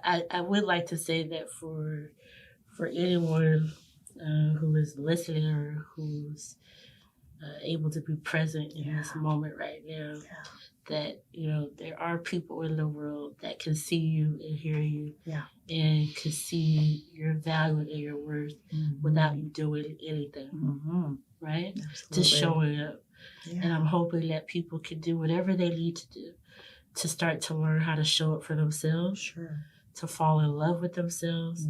I would like to say that for anyone who is listening or who's able to be present in this moment right now, that there are people in the world that can see you and hear you, and can see your value and your worth without you doing anything, right? Absolutely. Just showing up. And I'm hoping that people can do whatever they need to do to start to learn how to show up for themselves, to fall in love with themselves,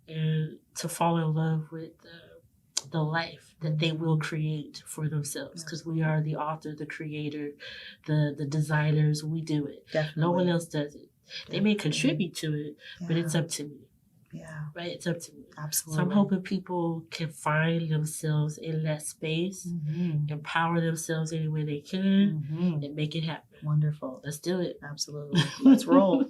and to fall in love with the life that they will create for themselves. Because we are the author, the creator, the designers. We do it. Definitely. No one else does it. They may contribute to it, but it's up to me. Yeah. Right? It's up to me. Absolutely. So I'm hoping people can find themselves in that space, empower themselves any way they can, and make it happen. Wonderful. Let's do it. Absolutely. Let's roll.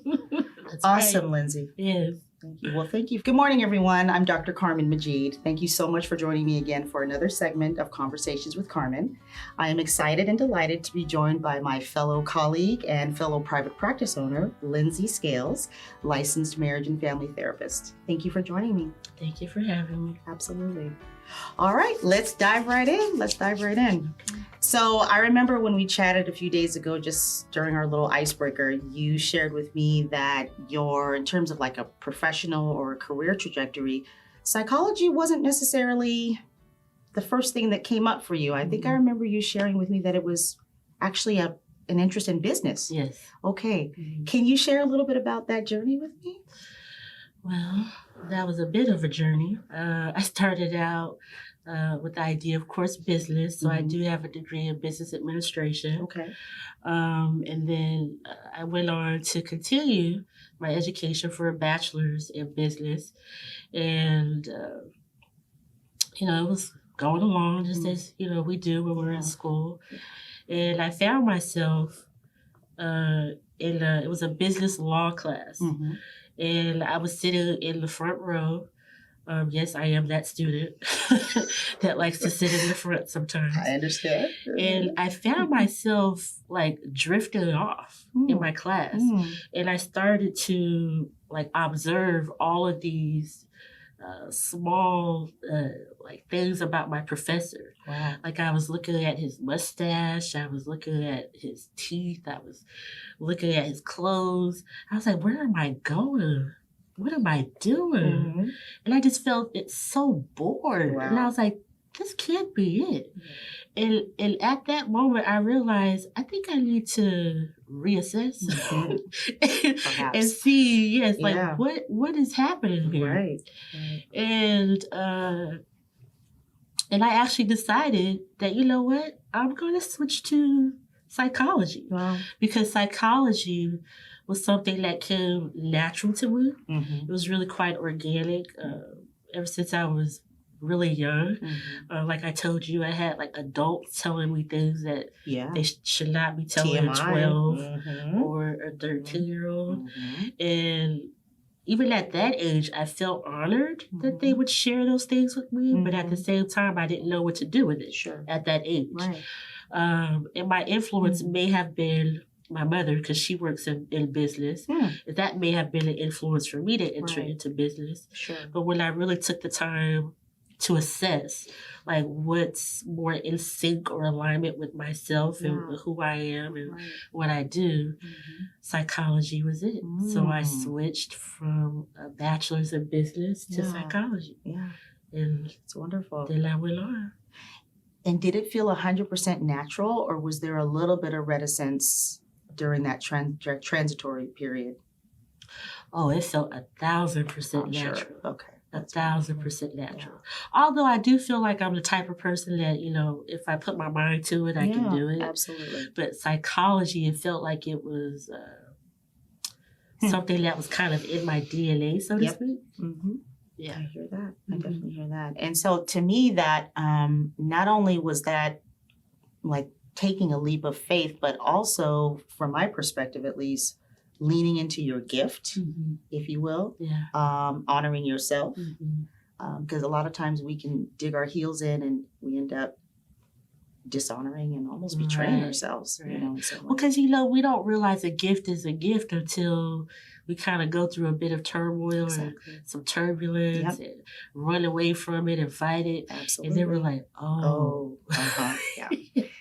That's awesome, right. Lindsay. Yes. Thank you. Well, thank you. Good morning, everyone. I'm Dr. Carmen Majid. Thank you so much for joining me again for another segment of Conversations with Carmen. I am excited and delighted to be joined by my fellow colleague and fellow private practice owner, Lindsay Scales, licensed marriage and family therapist. Thank you for joining me. Thank you for having me. Absolutely. All right, let's dive right in. So I remember when we chatted a few days ago, just during our little icebreaker, you shared with me that in terms of like a professional or a career trajectory, psychology wasn't necessarily the first thing that came up for you. I think I remember you sharing with me that it was actually an interest in business. Yes. Okay. Can you share a little bit about that journey with me? Well, that was a bit of a journey. I started out with the idea, of course, business. So I do have a degree in business administration. Okay. And then I went on to continue my education for a bachelor's in business. And, it was going along just as, we do when we're in school. And I found myself it was a business law class. And I was sitting in the front row. Yes, I am that student that likes to sit in the front sometimes. I understand. And I found myself like drifting off in my class. And I started to like observe all of these small like things about my professor. Wow. Like I was looking at his mustache, I was looking at his teeth, I was looking at his clothes. I was like, where am I going? What am I doing? And I just felt it's so bored. Wow. And I was like, this can't be it. And at that moment, I realized I think I need to reassess and see, like what is happening here. Right. And I actually decided that, you know what, I'm going to switch to psychology. Wow. Because psychology was something that came natural to me. It was really quite organic. Ever since I was really young, like I told you, I had like adults telling me things that they should not be telling a 12 or a 13-year-old. And even at that age, I felt honored that they would share those things with me, but at the same time, I didn't know what to do with it at that age. Right. And my influence may have been my mother, because she works in business. That may have been an influence for me to enter into business. Sure. But when I really took the time to assess, like, what's more in sync or alignment with myself and who I am and what I do, psychology was it. So I switched from a bachelor's in business to psychology. Yeah. And it's wonderful. Then I went on. And did it feel 100% natural, or was there a little bit of reticence during that transitory period? Oh, it felt 1,000% natural. Sure. Okay. 1,000% natural. Although I do feel like I'm the type of person that, if I put my mind to it, I can do it. Absolutely. But psychology, it felt like it was something that was kind of in my DNA, so to speak. Yeah. I hear that. I definitely hear that. And so to me, that not only was that like taking a leap of faith, but also, from my perspective at least, leaning into your gift, if you will, honoring yourself. Because a lot of times we can dig our heels in and we end up dishonoring and almost betraying ourselves. Because, we don't realize a gift is a gift until we kind of go through a bit of turmoil and Exactly. some turbulence and run away from it and fight it. Absolutely. And then we're like, oh. Yeah.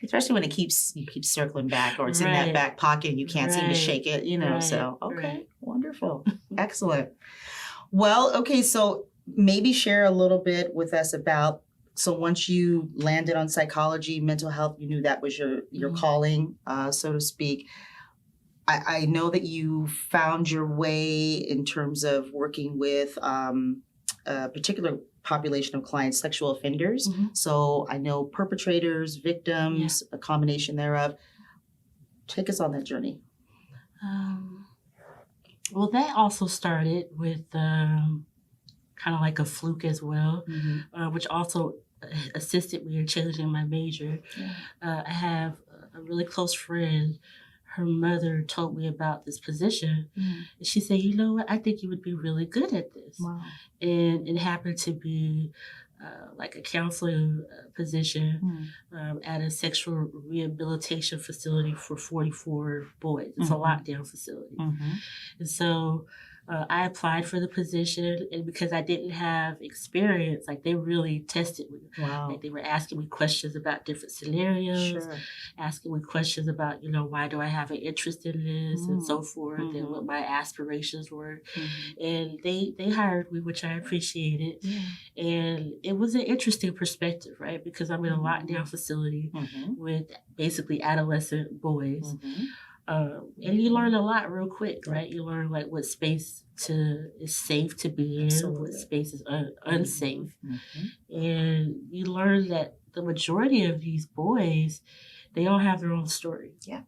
Especially when you keep circling back, or it's in that Right. back pocket and you can't seem to Right. shake it, you know. Right. So, okay, Right. wonderful. Excellent. Well, okay, so maybe share a little bit with us about, so once you landed on psychology, mental health, you knew that was your Mhm. calling, so to speak. I know that you found your way in terms of working with a particular population of clients, sexual offenders. Mhm. So I know perpetrators, victims, a combination thereof. Take us on that journey. Well, that also started with kind of like a fluke as well, which also assisted me in changing my major. Yeah. I have a really close friend. Her mother told me about this position. And she said, you know what, I think you would be really good at this. Wow. And it happened to be like a counseling position at a sexual rehabilitation facility for 44 boys. It's a lockdown facility. And so I applied for the position, and because I didn't have experience, like they really tested me. Wow. Like they were asking me questions about different scenarios, asking me questions about, you know, why do I have an interest in this and so forth, and what my aspirations were. And they hired me, which I appreciated. And it was an interesting perspective, right? Because I'm in a lockdown facility with basically adolescent boys. And you learn a lot real quick, right? You learn like what space is safe to be in, what space is unsafe. And you learn that the majority of these boys, they all have their own story. Yeah,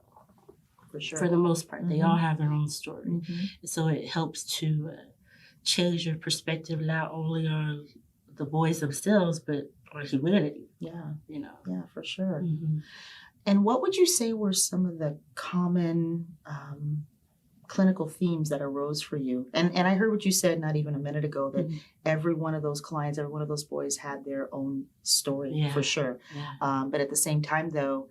for sure. For the most part, they all have their own story. And so it helps to change your perspective not only on the boys themselves, but on humanity. Yeah. You know? Yeah, for sure. And what would you say were some of the common clinical themes that arose for you? And I heard what you said not even a minute ago, that every one of those clients, every one of those boys had their own story, for sure. But at the same time, though,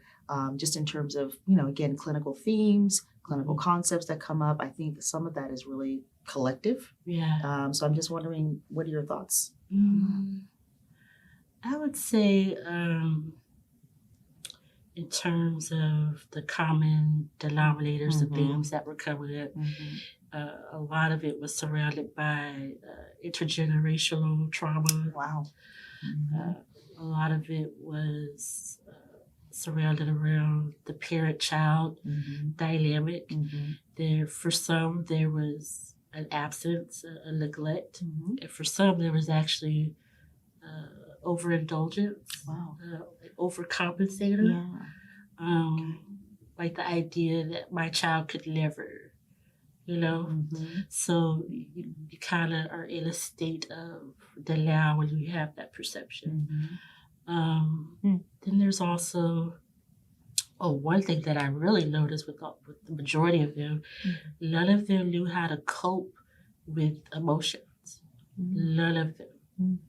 just in terms of, you know, again, clinical themes, clinical concepts that come up, I think some of that is really collective. So I'm just wondering, what are your thoughts? I would say in terms of the common denominators, the themes that were coming up, a lot of it was surrounded by intergenerational trauma. Wow. A lot of it was surrounded around the parent-child dynamic. For some, there was an absence, a neglect. And for some, there was actually overindulgence, overcompensator. Like the idea that my child could never, you know? So you kind of are in a state of denial when you have that perception. Then there's also, one thing that I really noticed with the majority of them, none of them knew how to cope with emotions. None of them.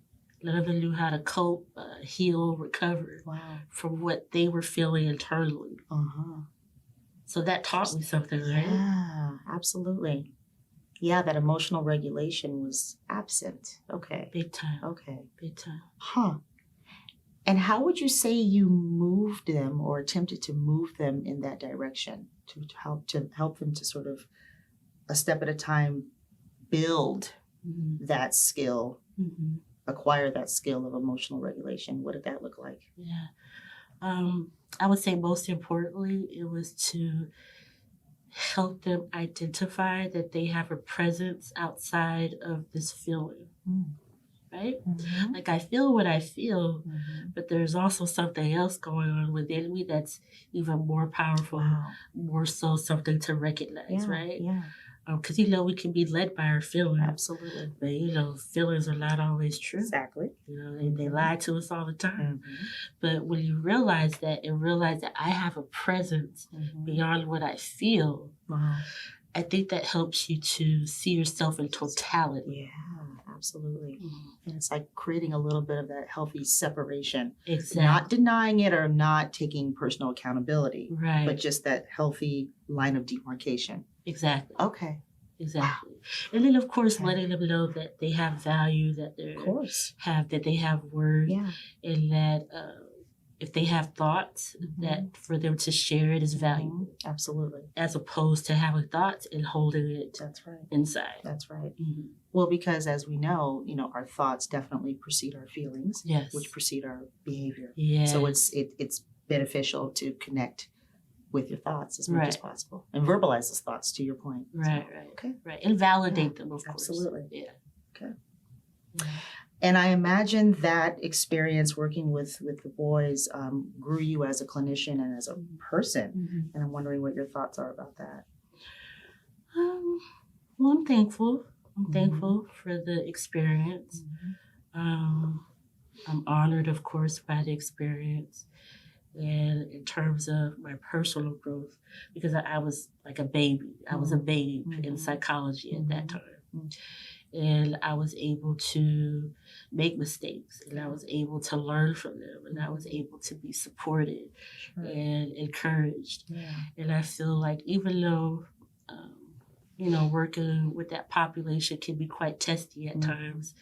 None of them knew how to cope, heal, recover from what they were feeling internally. So that taught me something, right? Yeah, absolutely. Yeah, that emotional regulation was absent. Okay. Big time. Okay. Big time. Huh. And how would you say you moved them or attempted to move them in that direction to help them to sort of, a step at a time, build that skill, acquire that skill of emotional regulation? What did that look like? I would say most importantly, it was to help them identify that they have a presence outside of this feeling. Right? Like I feel what I feel, but there's also something else going on within me that's even more powerful, more so something to recognize, right? Because, you know, we can be led by our feelings. Absolutely. But, you know, feelings are not always true. Exactly. You know, they lie to us all the time. But when you realize that and realize that I have a presence beyond what I feel, I think that helps you to see yourself in totality. Yeah, absolutely. And it's like creating a little bit of that healthy separation. Exactly. Not denying it or not taking personal accountability. Right. But just that healthy line of demarcation. Exactly. Okay. Exactly. And then, of course, Okay. letting them know that they have value, that Of course. they have worth, Yeah. and that if they have thoughts, that for them to share it is valuable, Absolutely. as opposed to having thoughts and holding it That's right. inside. That's right. Mhm. Well, because as we know, our thoughts definitely precede our feelings, Yes. which precede our behavior. Yeah. So it's beneficial to connect with your thoughts as much as Right. possible and verbalize those thoughts, to your point. Right, So, right. okay. Right. And validate them, of course. Absolutely. Yeah. Okay. Yeah. And I imagine that experience working with the boys grew you as a clinician and as a person. Mhm. And I'm wondering what your thoughts are about that. Well, I'm thankful. I'm Mhm. thankful for the experience. I'm honored, of course, by the experience. And in terms of my personal growth, because I was like a baby. I was a babe in psychology at that time. And I was able to make mistakes, and I was able to learn from them, and I was able to be supported and encouraged. Yeah. And I feel like even though, working with that population can be quite testy at times,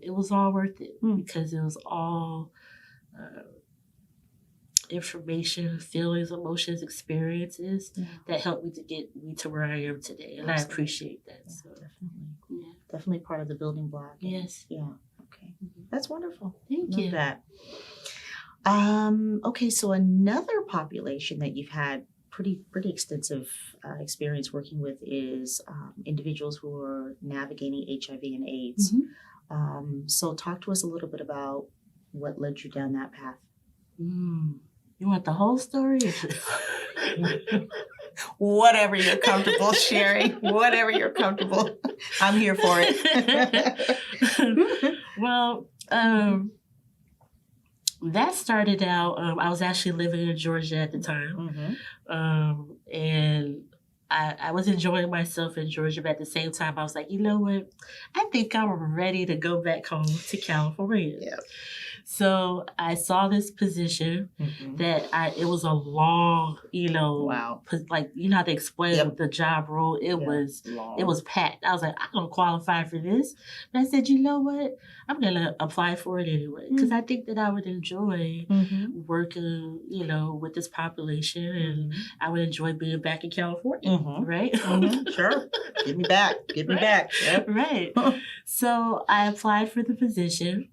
it was all worth it because it was all information, feelings, emotions, experiences that helped me to get me to where I am today. And I appreciate that. Yeah, So, definitely. Definitely part of the building block. Yes. Yeah. Okay. That's wonderful. Thank Love you. that. Okay, so another population that you've had pretty extensive experience working with is individuals who are navigating HIV and AIDS. So talk to us a little bit about what led you down that path. You want the whole story? Whatever you're comfortable sharing, whatever you're comfortable. I'm here for it. Well, that started out, I was actually living in Georgia at the time. And I was enjoying myself in Georgia, but at the same time, I was like, you know what? I think I'm ready to go back home to California. Yeah. So I saw this position that it was a long, Wow. like, you know how they explain the job role? It was packed. I was like, I don't qualify for this. But I said, you know what? I'm going to apply for it anyway. Because I think that I would enjoy working, with this population. And I would enjoy being back in California, right? Sure. Give me back. Give me back. Yep. Right. So I applied for the position.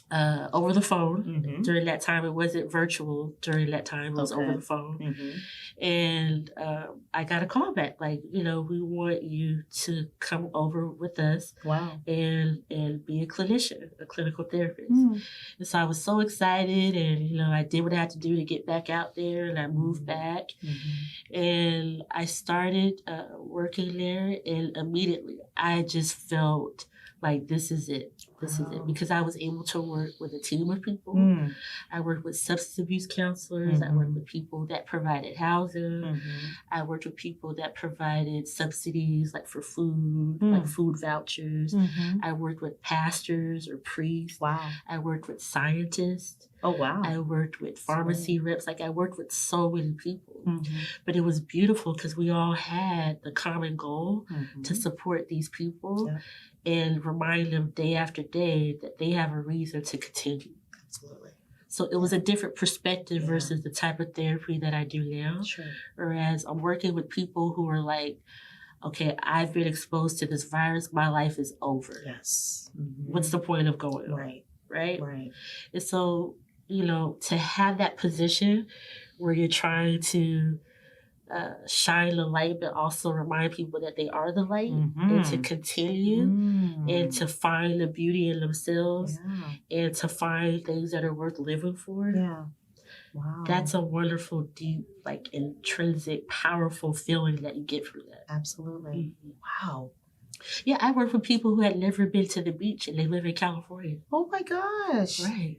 Over the phone. During that time, it wasn't virtual. During that time, it was over the phone. And I got a call back, like, we want you to come over with us. Wow. And be a clinician, a clinical therapist. And so I was so excited, and I did what I had to do to get back out there, and I moved back. And I started working there, and immediately I just felt like this is it. This is it. Because I was able to work with a team of people. I worked with substance abuse counselors. I worked with people that provided housing. I worked with people that provided subsidies, like for food, like food vouchers. I worked with pastors or priests. Wow. I worked with scientists. Oh, wow. I worked with pharmacy reps. Like, I worked with so many people. But it was beautiful because we all had the common goal to support these people and remind them day after day that they have a reason to continue. Absolutely. So it was a different perspective versus the type of therapy that I do now. Sure. Whereas I'm working with people who are like, okay, I've been exposed to this virus. My life is over. Yes. What's the point of going on? Right? Right. And so, to have that position where you're trying to shine the light, but also remind people that they are the light and to continue and to find the beauty in themselves and to find things that are worth living for. Yeah. Wow. That's a wonderful, deep, like intrinsic, powerful feeling that you get from that. Absolutely. Wow. Yeah, I work with people who had never been to the beach and they live in California. Oh my gosh. Right.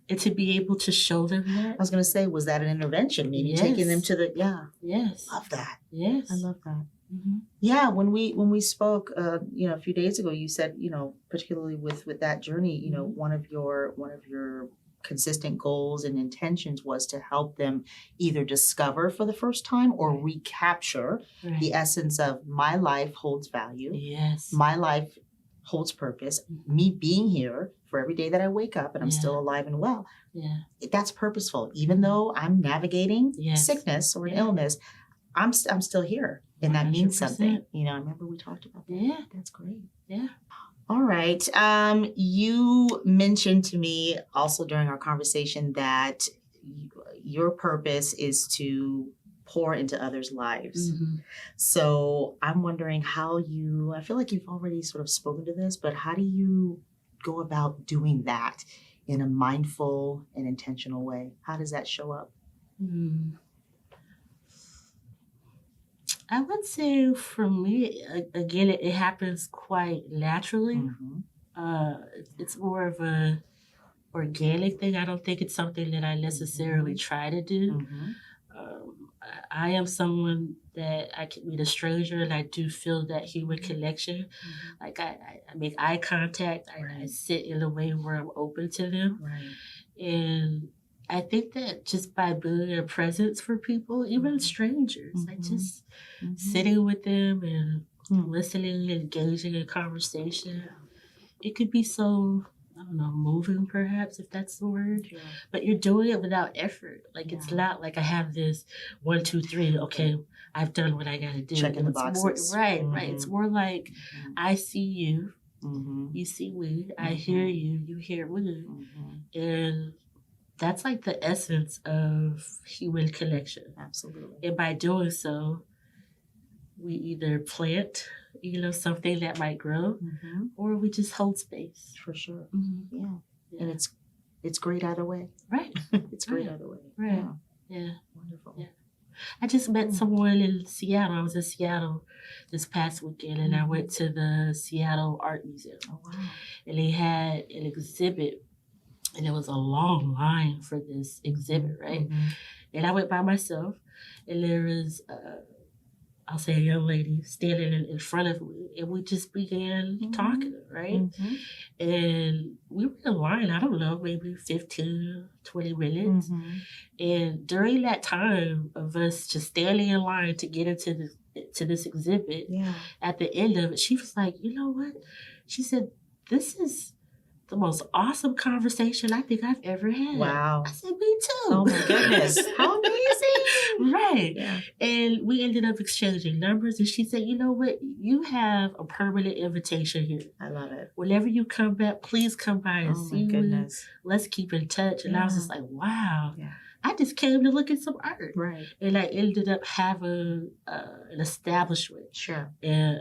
And to be able to show them that. I was going to say, was that an intervention? Maybe taking them to the, Yes. Love that. Yes. I love that. Yeah, when we spoke, a few days ago, you said, particularly with that journey, one of your consistent goals and intentions was to help them either discover for the first time or recapture the essence of my life holds value. Yes. My life holds purpose. Me being here for every day that I wake up and I'm still alive and well. Yeah. That's purposeful. Even though I'm navigating sickness or an illness, I'm still here. And that means something. You know, I remember we talked about that. Yeah. That's great. Yeah. All right. You mentioned to me also during our conversation that your purpose is to pour into others' lives. Mm-hmm. So I'm wondering how I feel like you've already sort of spoken to this, but how do you go about doing that in a mindful and intentional way? How does that show up? I would say for me, again, it happens quite naturally. Mm-hmm. It's more of a organic thing. I don't think it's something that I necessarily try to do. Mm-hmm. I am someone that I can meet a stranger and I do feel that human connection. Mm-hmm. Like I make eye contact. I sit in a way where I'm open to them. Right. And I think that just by being a presence for people, even strangers, like just sitting with them and listening, engaging in conversation, it could be so, I don't know, moving perhaps, if that's the word. Yeah. But you're doing it without effort. Like it's not like I have this 1, 2, 3, okay, I've done what I gotta do. Checking the boxes. Right. It's more like I see you, you see me, I hear you, you hear me. And that's like the essence of human connection. Absolutely. And by doing so, we either plant, something that might grow, or we just hold space. For sure. Mm-hmm. Yeah. And it's great either way. Right. It's great either way. Right. Yeah. Wonderful. Yeah. I just met someone in Seattle. I was in Seattle this past weekend, and I went to the Seattle Art Museum. Oh, wow. And they had an exhibit, and there was a long line for this exhibit, right? And I went by myself, and there was, I'll say, a young lady standing in front of me, and we just began talking, right? And we were in line, I don't know, maybe 15, 20 minutes. And during that time of us just standing in line to get into this exhibit, at the end of it, she was like, you know what? She said, this is the most awesome conversation I think I've ever had. Wow. I said, me too. Oh my goodness. How amazing. Right. Yeah. And we ended up exchanging numbers, and she said, you know what? You have a permanent invitation here. I love it. Whenever you come back, please come by and see me. Let's keep in touch. And I was just like, wow. Yeah. I just came to look at some art. Right. And I ended up having an establishment. Sure. And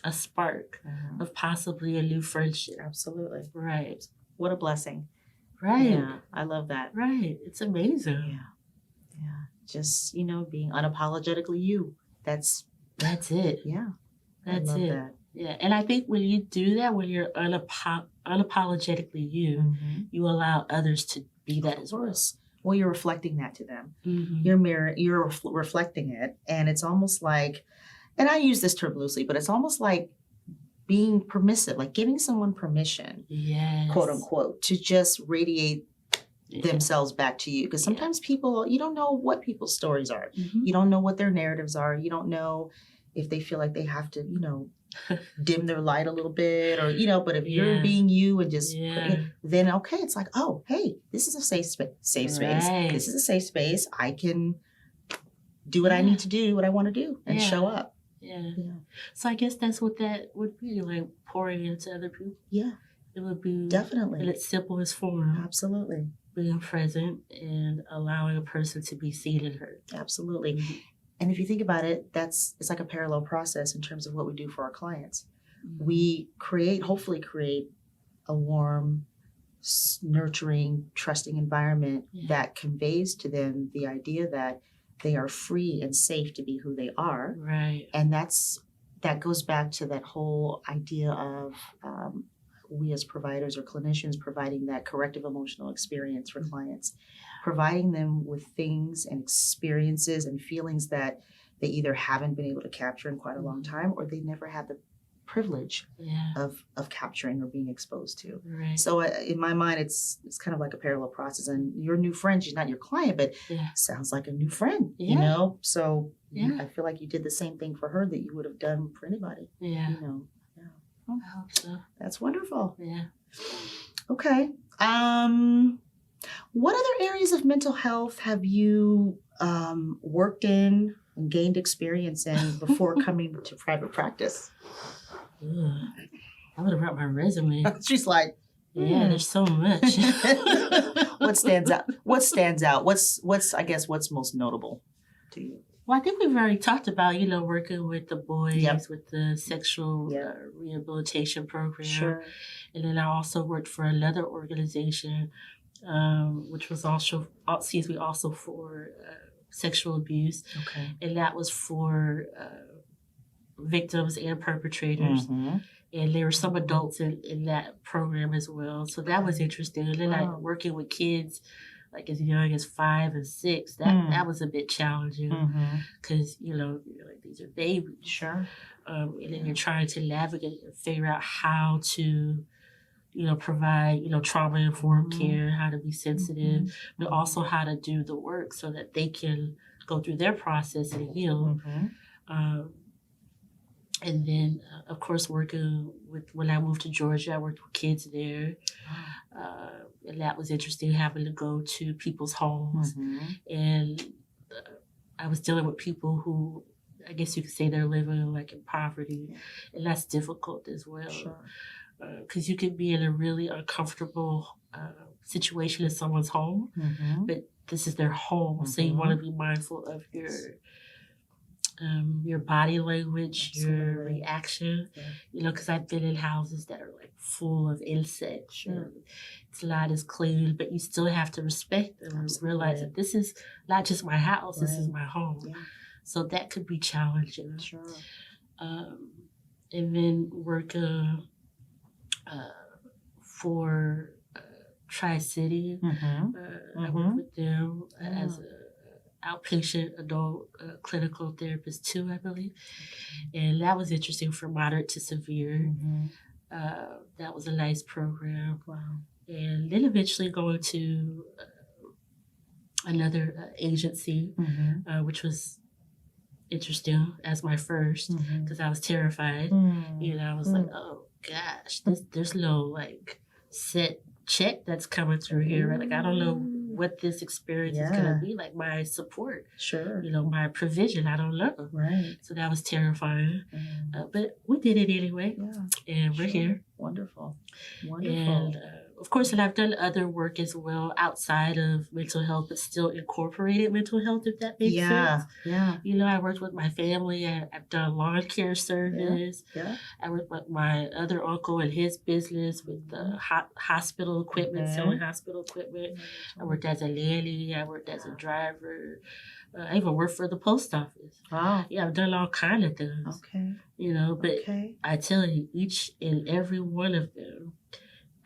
a spark of possibly a new friendship. Absolutely. Right. What a blessing. Right. Yeah, I love that. Right. It's amazing. Yeah. Yeah. Just, being unapologetically you. That's it. Yeah. That's I love it. That. Yeah. And I think when you do that, when you're unapologetically you, you allow others to be that as well. Well, you're reflecting that to them. You're reflecting it. And it's almost like, and I use this term loosely, but it's almost like being permissive, like giving someone permission, quote unquote, to just radiate themselves back to you. Because sometimes people, you don't know what people's stories are. You don't know what their narratives are. You don't know if they feel like they have to, dim their light a little bit or, but if you're being you and just putting it, then okay, it's like, oh, hey, this is a safe space. Right. This is a safe space. I can do what I need to do, what I want to do and show up. Yeah. So I guess that's what that would be, like pouring into other people. Yeah. It would be definitely in its simplest form. Absolutely. Being present and allowing a person to be seen and heard. Absolutely. And if you think about it, it's like a parallel process in terms of what we do for our clients. We hopefully create a warm, nurturing, trusting environment that conveys to them the idea that they are free and safe to be who they are. Right. And that goes back to that whole idea of we as providers or clinicians providing that corrective emotional experience for clients, providing them with things and experiences and feelings that they either haven't been able to capture in quite a long time or they never had the privilege Yeah. of capturing or being exposed to. Right. So in my mind, it's kind of like a parallel process. And your new friend, she's not your client, but Yeah. sounds like a new friend, Yeah. you know? So Yeah. I feel like you did the same thing for her that you would have done for anybody, Yeah. you know? Yeah. Oh, I hope so. that's wonderful. Yeah. Okay. What other areas of mental health have you worked in and gained experience in before coming to private practice? Ugh. I would have brought my resume. She's like, Yeah, there's so much. What stands out? What stands out? What's I guess what's most notable to you? Well, I think we've already talked about, working with the boys Yep. with the sexual Yep. rehabilitation program. Sure. And then I also worked for another organization, which was also for sexual abuse. Okay. And that was for victims and perpetrators. Mm-hmm. And there were some adults in that program as well. So that was interesting. And then Wow. working with kids like as young as 5 and 6, that was a bit challenging because, you're like, these are babies. Sure. And then you're trying to navigate and figure out how to, provide, trauma-informed care, how to be sensitive, but also how to do the work so that they can go through their process and heal. And then, of course, working with, when I moved to Georgia, I worked with kids there. And that was interesting, having to go to people's homes. And I was dealing with people who, I guess you could say they're living like in poverty. Yeah. And that's difficult as well. Sure. Because you could be in a really uncomfortable situation in someone's home, but this is their home. So you want to be mindful of your body language, your reaction, because I've been in houses that are like full of insects. Sure. It's not as clean, but you still have to respect them and realize that this is not just my house, this is my home. Yeah. So that could be challenging. Sure. And then working for Tri-City, I worked with them as a outpatient adult clinical therapist too, I believe. And that was interesting for moderate to severe. That was a nice program. Wow. And then eventually going to another agency, which was interesting as my first, because I was terrified. I was like, oh gosh, there's no like set check that's coming through here. Right? Like, I don't know what this experience is going to be like. My support, sure, my provision, I don't know. Right. So that was terrifying. But we did it anyway. Yeah. And we're here. Wonderful. And of course, and I've done other work as well outside of mental health, but still incorporated mental health, if that makes sense. Yeah. I worked with my family. I've done lawn care service. Yeah. I worked with my other uncle and his business with the hospital equipment, selling hospital equipment. I worked as a nanny. I worked as a driver. I even worked for the post office. Wow. Yeah, I've done all kind of things. Okay. But I tell you, each and every one of them,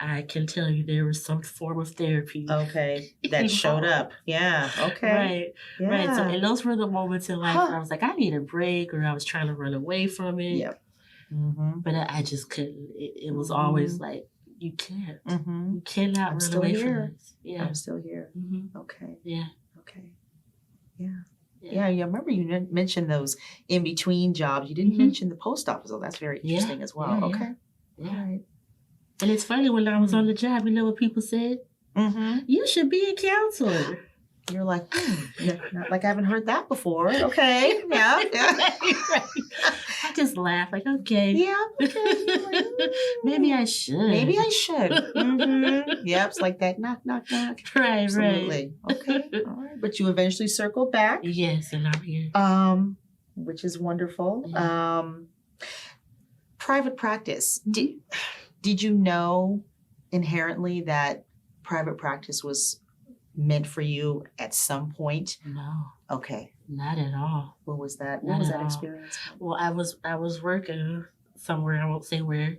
I can tell you there was some form of therapy. Okay. That showed up. Yeah. Okay. Right. Yeah. Right. So, and those were the moments in life where I was like, I need a break, or I was trying to run away from it. Yep. But I just couldn't. It was always like, you can't. You cannot run away from this. Yeah. I'm still here. Okay. Yeah. Okay. Yeah. I remember you mentioned those in between jobs. You didn't mention the post office, so that's very interesting as well. Okay. Yeah. All right. And it's funny, when I was on the job, you know what people said? You should be a counselor. You're like, like I haven't heard that before. Okay. Yeah. Right. I just laugh like, okay. Yeah. Okay. Maybe I should. Maybe I should. Yep. It's like that. Knock, knock, knock. Right. Absolutely. Right. Okay. All right. But you eventually circled back. Yes, and I'm here. Which is wonderful. Yeah. Private practice. Did you know inherently that private practice was meant for you at some point? No. Okay. Not at all. What was that? Not What was at that all. experience? Well, I was working somewhere, I won't say where,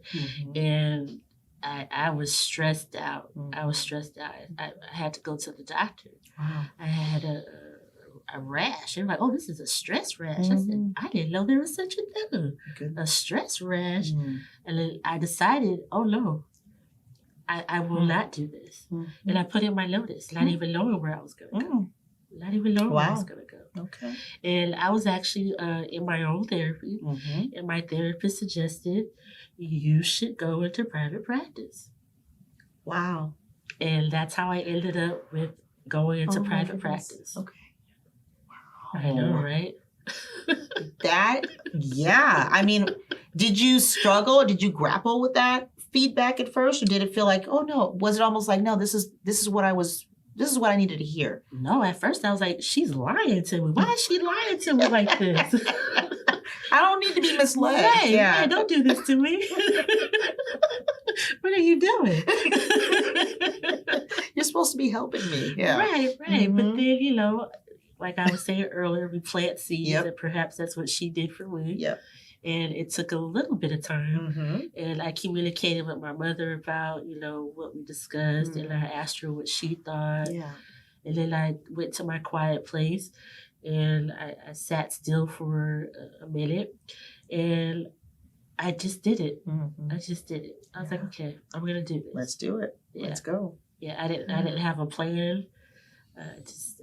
and I was stressed out. I was stressed out. I had to go to the doctor. Wow. I a rash. They were like, oh, this is a stress rash. I said, I didn't know there was such a thing, a stress rash. And then I decided, oh no, I will not do this. And I put in my notice, not even knowing where I was going to go. Not even knowing where I was going to go. Okay. And I was actually in my own therapy, and my therapist suggested you should go into private practice. Wow. And that's how I ended up with going into private practice. Okay. Wow. I know, right? I mean, did you struggle? Did you grapple with that feedback at first, or did it feel like, oh no, was it almost like, no, this is what I needed to hear? No, at first I was like, she's lying to me. Why is she lying to me like this? I don't need to be misled. Right, yeah, don't do this to me. What are you doing? You're supposed to be helping me. Yeah. Right. But then, like I was saying earlier, we plant seeds, and perhaps that's what she did for me. Yep. And it took a little bit of time. And I communicated with my mother about, what we discussed, and I asked her what she thought. Yeah. And then I went to my quiet place, and I sat still for a minute, and I just did it. I just did it. I was like, okay, I'm gonna do this. Let's do it. Yeah. Let's go. Yeah, I didn't have a plan. I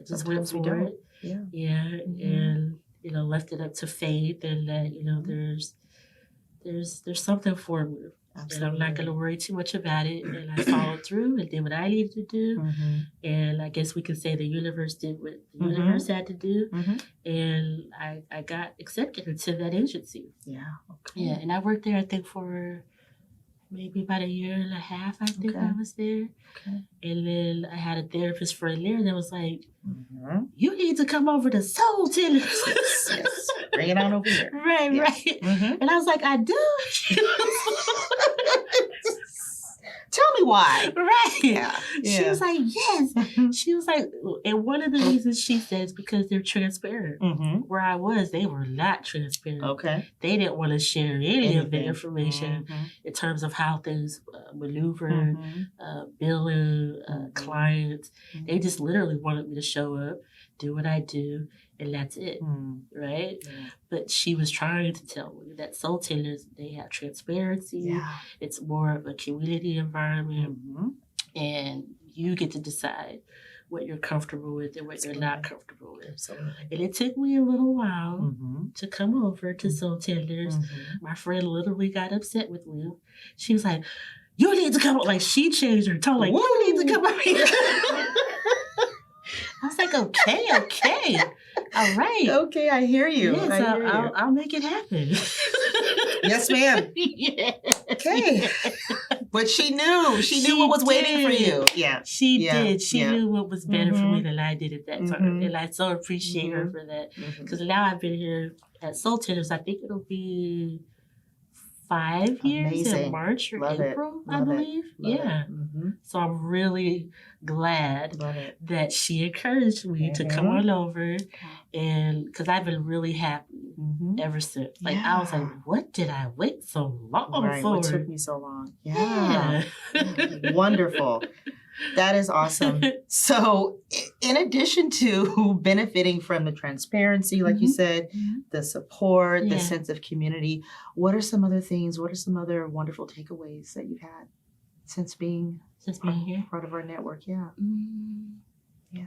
just went for it. Yeah. Yeah, and left it up to faith, and that there's something for me. Absolutely. And I'm not going to worry too much about it. And I followed through and did what I needed to do. And I guess we can say the universe did what the universe had to do. And I got accepted into that agency. Yeah. Okay. Yeah, and I worked there, I think, for maybe about 1.5 years, I think I was there. Okay. And then I had a therapist friend there that was like, you need to come over to Soul Tillers. Yes. Bring it on over here. Right. And I was like, I do? Tell me why. Right. Yeah. She was like, yes. She was like, and one of the reasons she says because they're transparent. Where I was, they were not transparent. Okay. They didn't want to share any of the information in terms of how things maneuver, billing, clients. They just literally wanted me to show up, do what I do, and that's it, right? Yeah. But she was trying to tell me that Soul Tillers, they have transparency. Yeah. It's more of a community environment, and you get to decide what you're comfortable with and what you're not comfortable with. Absolutely. And it took me a little while to come over to Soul Tillers. My friend literally got upset with me. She was like, you need to come, like she changed her tone, like, you need to come over here. I was like, okay. All right. Okay, I hear you. Yes, I'll make it happen. Yes, ma'am. Yeah. Okay. But she knew what was waiting for you. Yeah. She did. She knew what was better for me than I did at that time. And I so appreciate her for that. Because now I've been here at Soul Tillers, I think it'll be 5 years in March or April, I believe. So I'm really glad that she encouraged me to come on over, and because I've been really happy ever since. Like I was like, what did I wait so long for? What took me so long? Yeah. Wonderful. That is awesome. So in addition to benefiting from the transparency, like you said, the support, the sense of community, what are some other things, what are some other wonderful takeaways that you've had since being here? Part of our network? Yeah. Yeah.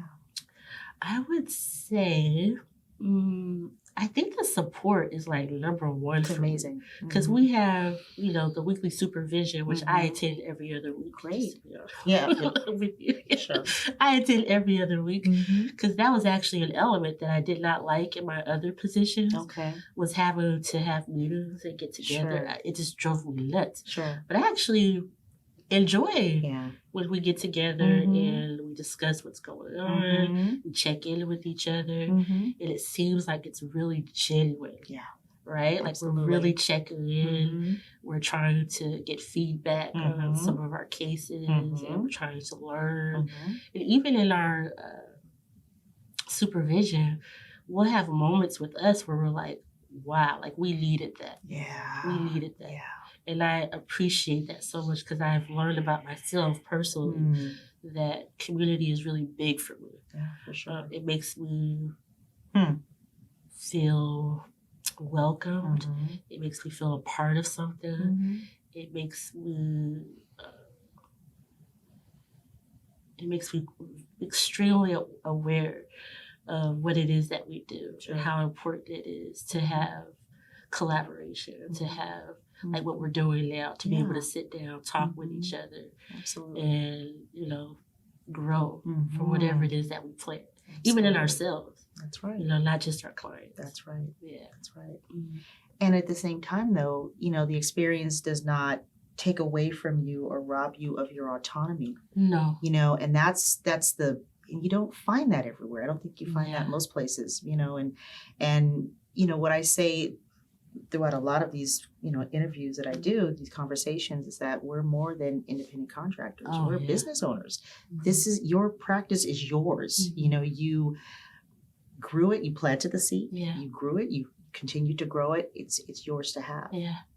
I would say, I think the support is like number one. It's amazing. Because we have, the weekly supervision, which I attend every other week. Great. Yeah. Sure. I attend every other week because that was actually an element that I did not like in my other positions. Okay. Was having to have meetings and get together. Sure. It just drove me nuts. Sure. But I actually enjoy when we get together and we discuss what's going on. We check in with each other, and it seems like it's really genuine. Yeah. Right? Absolutely. Like we're really checking in. We're trying to get feedback on some of our cases, and we're trying to learn. And even in our supervision, we'll have moments with us where we're like, wow, like we needed that. Yeah. We needed that. Yeah. And I appreciate that so much because I've learned about myself personally that community is really big for me. Yeah, for sure. It makes me feel welcomed. Mm-hmm. It makes me feel a part of something. Mm-hmm. It makes me extremely aware of what it is that we do and how important it is to have collaboration, to have like what we're doing now, to be able to sit down, talk with each other, Absolutely. and grow from whatever it is that we plant, even in ourselves. That's right. Not just our clients. That's right. Yeah, that's right. And at the same time, though, the experience does not take away from you or rob you of your autonomy. No. And that's the, and you don't find that everywhere. I don't think you find that in most places, and what I say throughout a lot of these, interviews that I do, these conversations, is that we're more than independent contractors. We're business owners. This is your practice is yours. You grew it, you planted the seed, you grew it, you continue to grow it. It's yours to have.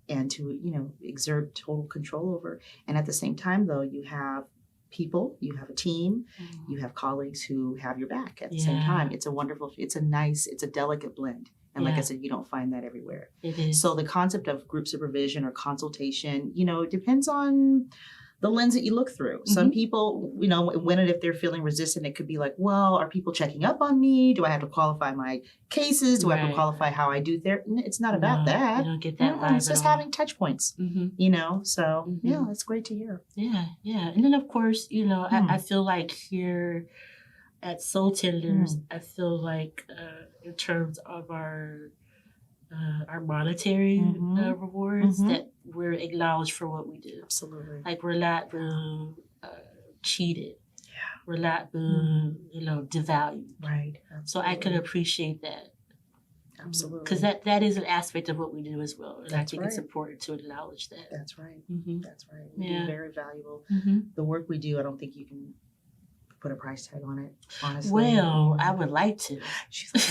And to, exert total control over. And at the same time, though, you have people, you have a team, you have colleagues who have your back at the same time. It's a delicate blend. And like I said, you don't find that everywhere. It is. So the concept of group supervision or consultation, it depends on the lens that you look through. Some people, when and if they're feeling resistant, it could be like, well, are people checking up on me? Do I have to qualify my cases? Do I have to qualify how I do therapy? It's not about that. You don't get that vibe. It's just having touch points, So, yeah, that's great to hear. Yeah, yeah. And then, of course, I feel like here at Soul Tenders, I feel like in terms of our monetary rewards, that we're acknowledged for what we do. Absolutely. Like we're not being cheated. Yeah. We're not being, devalued. Right. Absolutely. So I can appreciate that. Absolutely. Because that is an aspect of what we do as well. And That's I think it's important to acknowledge that. That's right. That's right. We do very valuable. The work we do, I don't think you can put a price tag on it, honestly. Well, I would like to. She's like,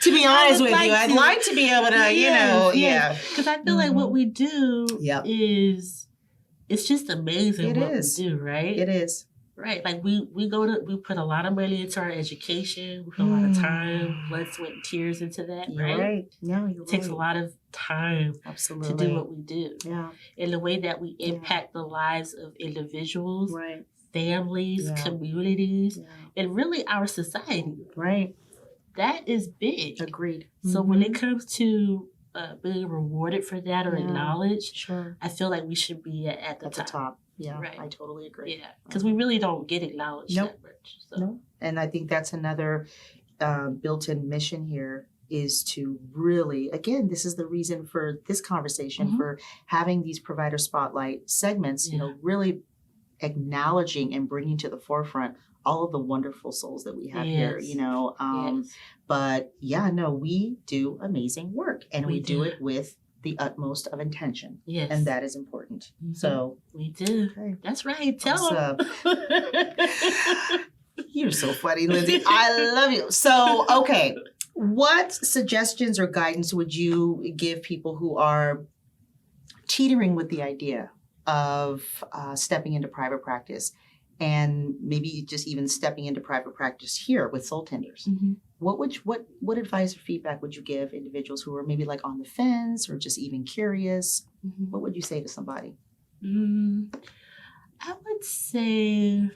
to be honest with you, I'd like to be able to, Because I feel like what we do is, it's just amazing we do, right? It is. Right. Like we put a lot of money into our education. We put a lot of time, blood, sweat, and tears into that, right? No, it takes a lot of time to do what we do. Yeah. And the way that we impact the lives of individuals, families, communities, and really our society. Right. That is big. Agreed. So when it comes to being rewarded for that or acknowledged, I feel like we should be at the top. Yeah, right. I totally agree. Yeah, because we really don't get acknowledged that much. So. No, and I think that's another built-in mission here, is to really, again, this is the reason for this conversation, for having these provider spotlight segments, really acknowledging and bringing to the forefront all of the wonderful souls that we have here, But we do amazing work, and we do it with the utmost of intention. Yes. And that is important. So we do. Okay. That's right. Tell them. You're so funny, Lindsay. I love you. So, okay. What suggestions or guidance would you give people who are teetering with the idea of stepping into private practice, and maybe just even stepping into private practice here with Soul Tenders? What advice or feedback would you give individuals who are maybe like on the fence or just even curious? What would you say to somebody? I would say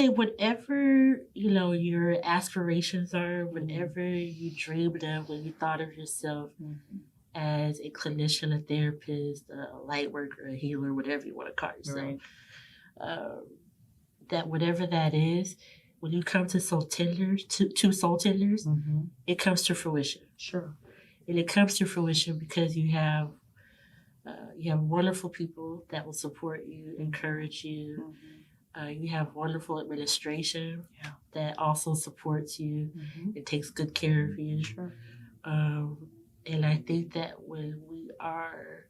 whatever, your aspirations are, whatever you dreamed of when you thought of yourself as a clinician, a therapist, a light worker, a healer, whatever you want to call yourself, that whatever that is, when you come to Soul Tenders, to Soul Tenders, it comes to fruition. Sure. And it comes to fruition because you have wonderful people that will support you, encourage you. You have wonderful administration that also supports you and takes good care of you. Sure. And I think that when we are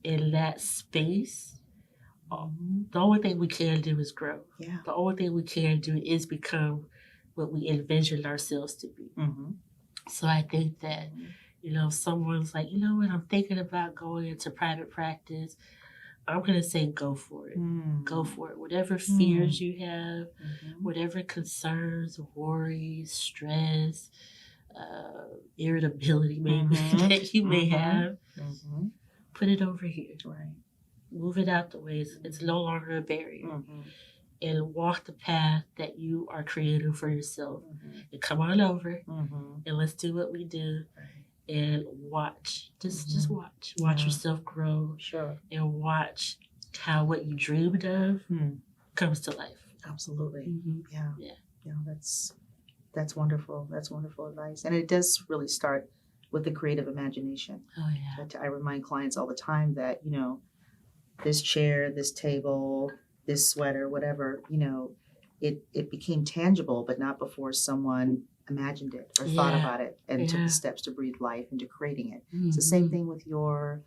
in that space, the only thing we can do is grow. Yeah. The only thing we can do is become what we envisioned ourselves to be. So I think that, someone's like, you know what, I'm thinking about going into private practice. I'm going to say go for it. Go for it. Whatever fears you have, whatever concerns, worries, stress, irritability maybe that you may have, put it over here. Right. Move it out the way. It's no longer a barrier. And walk the path that you are creating for yourself. And come on over and let's do what we do. And watch. Just watch. Watch yourself grow. Sure. And watch how what you dreamed of comes to life. Absolutely. Yeah. That's wonderful. That's wonderful advice. And it does really start with the creative imagination. Oh yeah. I remind clients all the time that, you know, this chair, this table, this sweater, whatever, you know, it became tangible, but not before someone imagined it or thought about it and took the steps to breathe life into creating it. It's the same thing with your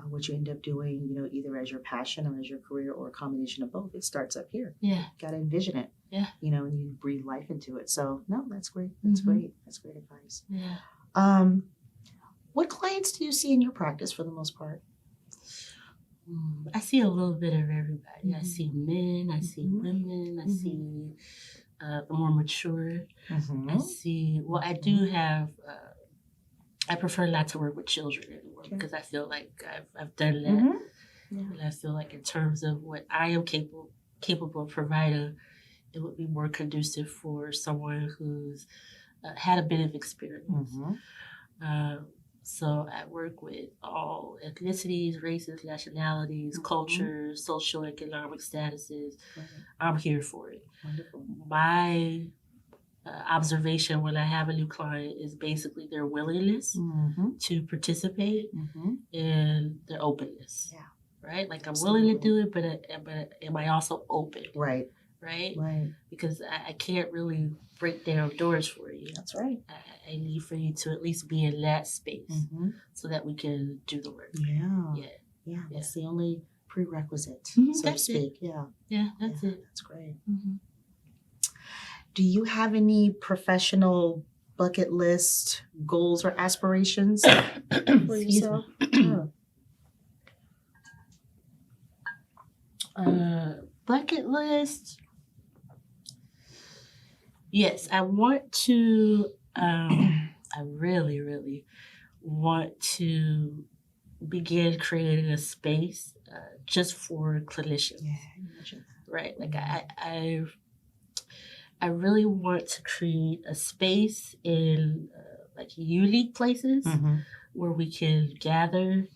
what you end up doing, you know, either as your passion or as your career or a combination of both. It starts up here. Yeah. Got to envision it. Yeah. You know, and you breathe life into it. So no, that's great. That's great. That's great advice. Yeah. What clients do you see in your practice for the most part? I see a little bit of everybody. I see men, I see women, I see the more mature. I see, well, I do have, I prefer not to work with children anymore because I feel like I've done that. And I feel like in terms of what I am capable of providing, it would be more conducive for someone who's had a bit of experience. So I work with all ethnicities, races, nationalities, cultures, socioeconomic statuses. I'm here for it. Wonderful. My observation when I have a new client is basically their willingness to participate and their openness. Yeah. Right? Like I'm willing to do it, but am I also open? Right. Right? Right. Because I can't really break down doors for you. That's right. I need for you to at least be in that space so that we can do the work. Yeah. That's the only prerequisite, so that's to speak. it. Yeah, that's it. That's great. Do you have any professional bucket list goals or aspirations for yourself? Bucket list. Yes, I want to, I really, really want to begin creating a space just for clinicians. Yeah, you mentioned that. Right? Like I really want to create a space in like unique places where we can gather,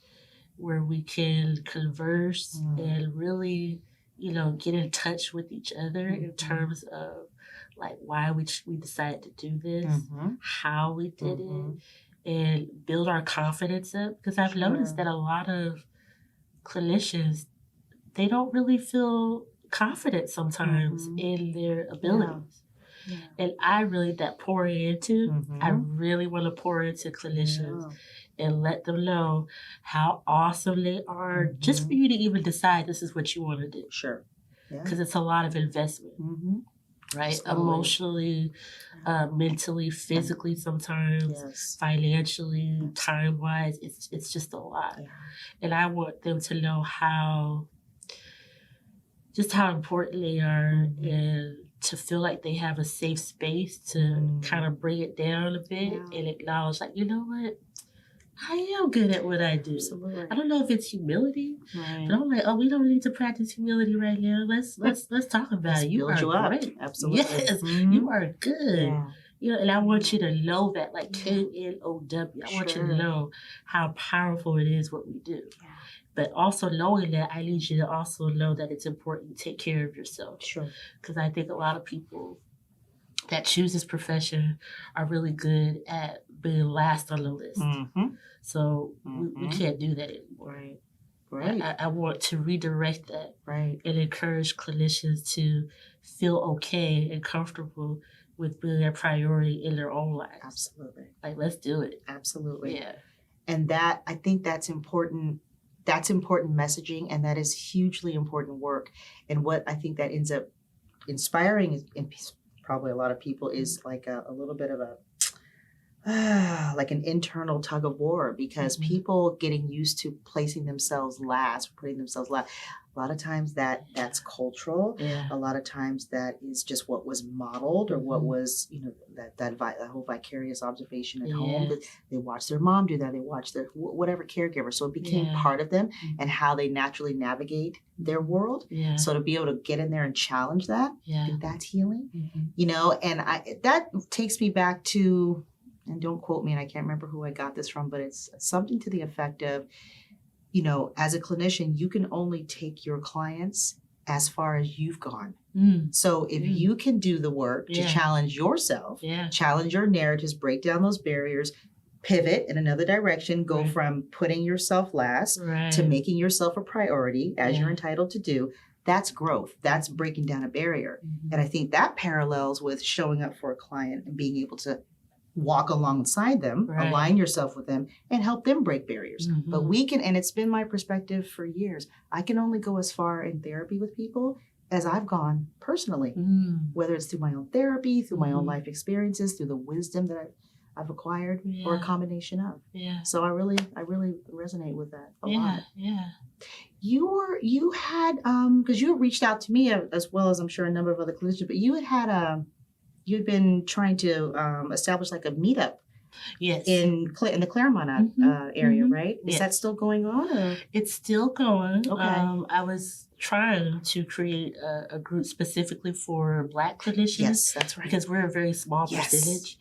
where we can converse and really, you know, get in touch with each other in terms of like why we decided to do this, how we did it, and build our confidence up. Because I've noticed that a lot of clinicians, they don't really feel confident sometimes in their abilities. And I really, that pouring into, I really want to pour into clinicians and let them know how awesome they are just for you to even decide this is what you want to do. Sure. Because it's a lot of investment. Right? Absolutely. Emotionally, mentally, physically sometimes, financially, time-wise, it's just a lot. And I want them to know how important they are and to feel like they have a safe space to kind of bring it down a bit and acknowledge like, you know what? I am good at what I do. Absolutely. I don't know if it's humility, but I'm like, oh, we don't need to practice humility right now. Let's talk about it. You are great. Absolutely. Yes, you are good. You know, and I want you to know that, like KNOW. I want you to know how powerful it is what we do. But also knowing that, I need you to also know that it's important to take care of yourself. Sure. Because I think a lot of people that choose this profession are really good at being last on the list. So we can't do that anymore. Right. I want to redirect that and encourage clinicians to feel okay and comfortable with being a priority in their own lives. Absolutely. Like, let's do it. Absolutely. Yeah. And that, I think that's important. That's important messaging, and that is hugely important work. And what I think that ends up inspiring in probably a lot of people is like a little bit of like an internal tug of war because people getting used to placing themselves last, putting themselves last. A lot of times that's cultural. Yeah. A lot of times that is just what was modeled or what was, that whole vicarious observation at home. That they watched their mom do that. They watched their whatever caregiver. So it became part of them and how they naturally navigate their world. Yeah. So to be able to get in there and challenge that, I think that's healing. And that takes me back to, and don't quote me, and I can't remember who I got this from, but it's something to the effect of, as a clinician, you can only take your clients as far as you've gone. So if you can do the work to challenge yourself, challenge your narratives, break down those barriers, pivot in another direction, go from putting yourself last to making yourself a priority as you're entitled to do, that's growth. That's breaking down a barrier. And I think that parallels with showing up for a client and being able to walk alongside them, align yourself with them, and help them break barriers. But we can, and it's been my perspective for years, I can only go as far in therapy with people as I've gone personally, whether it's through my own therapy, through my own life experiences, through the wisdom that I've acquired, or a combination of. So I really resonate with that a lot. You had, because you reached out to me as well as I'm sure a number of other clinicians, but you had you'd been trying to establish like a meetup in the Claremont area, right? Is that still going on? Or? It's still going. Okay. I was trying to create a group specifically for Black clinicians. Yes, that's right. Because we're a very small percentage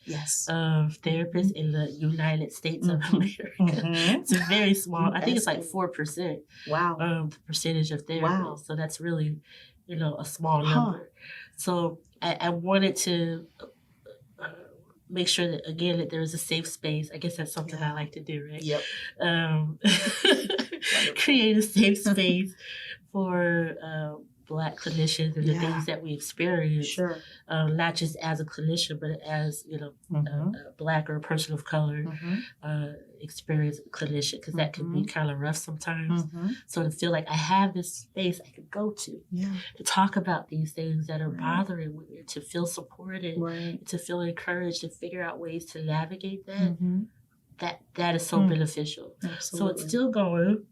of therapists in the United States of America. It's very small. I think it's like 4%. Wow. The percentage of therapists. Wow. So that's really, a small number. So I wanted to make sure that, again, that there was a safe space. I guess that's something I like to do, right? Yep. Create a safe space for Black clinicians and the things that we experience. Sure. Not just as a clinician, but as, a Black or a person of color experienced clinician, because that can be kind of rough sometimes. So to feel like I have this space I could go to talk about these things that are bothering me, to feel supported, to feel encouraged, to figure out ways to navigate that, that is so beneficial. Absolutely. So it's still going.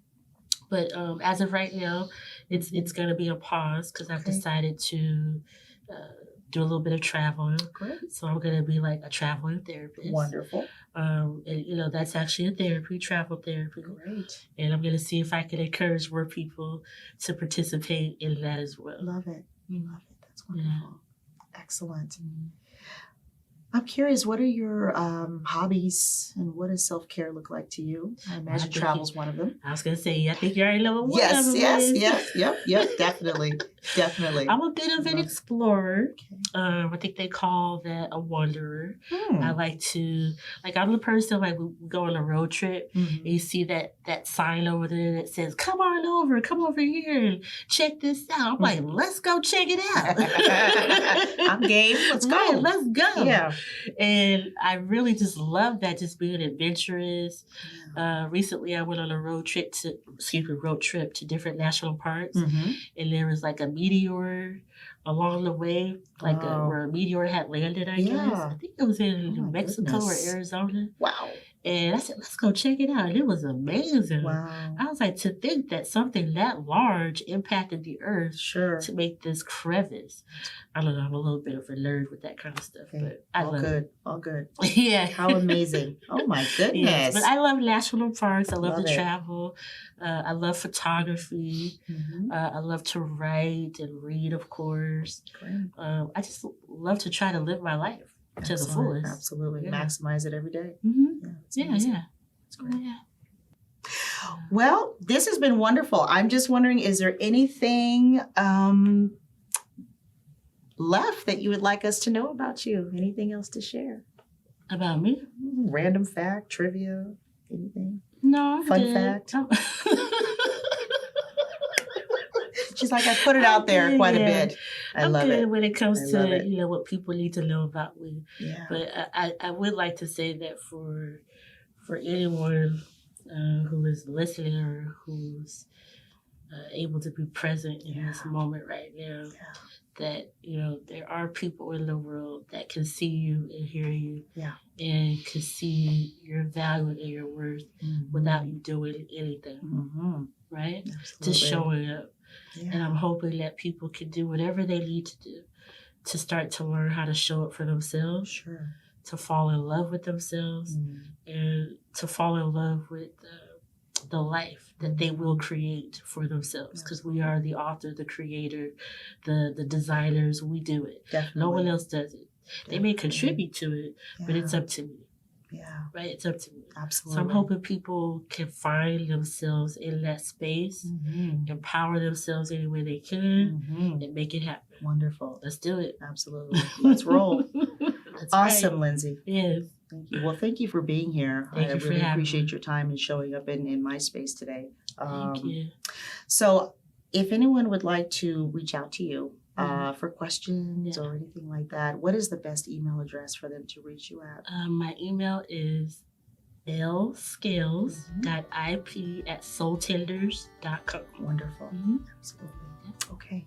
But as of right now, it's going to be a pause because I've decided to do a little bit of traveling. Great. So I'm going to be like a traveling therapist. Wonderful. And, that's actually a therapy, travel therapy. Great. And I'm going to see if I can encourage more people to participate in that as well. Love it. Love it. That's wonderful. Excellent. I'm curious, what are your hobbies and what does self-care look like to you? I imagine travel's one of them. I was going to say, I think you already know what yes, one of them yes, is. Yes, definitely. I'm a bit of an explorer. I think they call that a wanderer. I like to, I'm the person, we go on a road trip and you see that sign over there that says, come over here and check this out. I'm like, let's go check it out. I'm game. Let's go. Right, let's go. Yeah. And I really just love that, just being adventurous. Recently, I went on a road trip to different national parks, and there was like a meteor along the way, where a meteor had landed. I guess I think it was in New Mexico or Arizona. Wow. And I said, let's go check it out. And it was amazing. Wow. I was like, to think that something that large impacted the earth to make this crevice. I don't know, I'm a little bit of a nerd with that kind of stuff. Okay. But I love it. All good. Yeah. How amazing. Oh my goodness. Yes, but I love national parks. I love to travel. I love photography. I love to write and read, of course. Great. I just love to try to live my life to the fullest. Absolutely. Yeah. Maximize it every day. Yeah. That's great. Yeah. Well, this has been wonderful. I'm just wondering, is there anything left that you would like us to know about you? Anything else to share? About me? Random fact, trivia, anything? No, Fun fact? She's like, I put it out there quite a bit. I'm love good it. when it comes to what people need to know about me. Yeah. But I would like to say that for anyone who is listening or who's able to be present in this moment right now, that, you know, there are people in the world that can see you and hear you Yeah. and can see your value and your worth without you doing anything, right? Absolutely. Just showing up. Yeah. And I'm hoping that people can do whatever they need to do to start to learn how to show up for themselves, Sure. to fall in love with themselves, and to fall in love with the life that they will create for themselves, because we are the author, the creator, the designers. We do it. Definitely. No one else does it. They may contribute to it, but it's up to me. Yeah. Right? It's up to me. Absolutely. So I'm hoping people can find themselves in that space, empower themselves any way they can, and make it happen. Wonderful. Let's do it. Absolutely. Let's roll. That's Awesome, right. Lindsay. Yes. Thank you. Well, thank you for being here. Thank you for really having appreciate me. your time and showing up in my space today. Thank you. So if anyone would like to reach out to you for questions or anything like that, what is the best email address for them to reach you at? My email is lscales.ip@soultenders.com. Wonderful. Absolutely. Okay.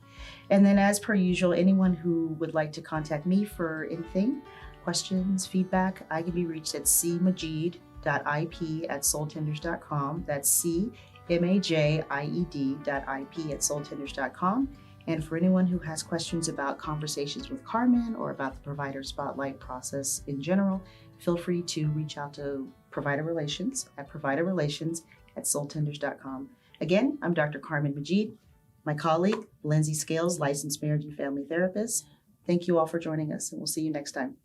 And then as per usual, anyone who would like to contact me for anything, questions, feedback, I can be reached at cmajid.ip@soultenders.com. That's cmajid.ip@soultenders.com. And for anyone who has questions about conversations with Carmen or about the Provider Spotlight process in general, feel free to reach out to Provider Relations at providerrelations@soultenders.com. Again, I'm Dr. Carmen Majid. My colleague, Lindsay Scales, licensed marriage and family therapist. Thank you all for joining us, and we'll see you next time.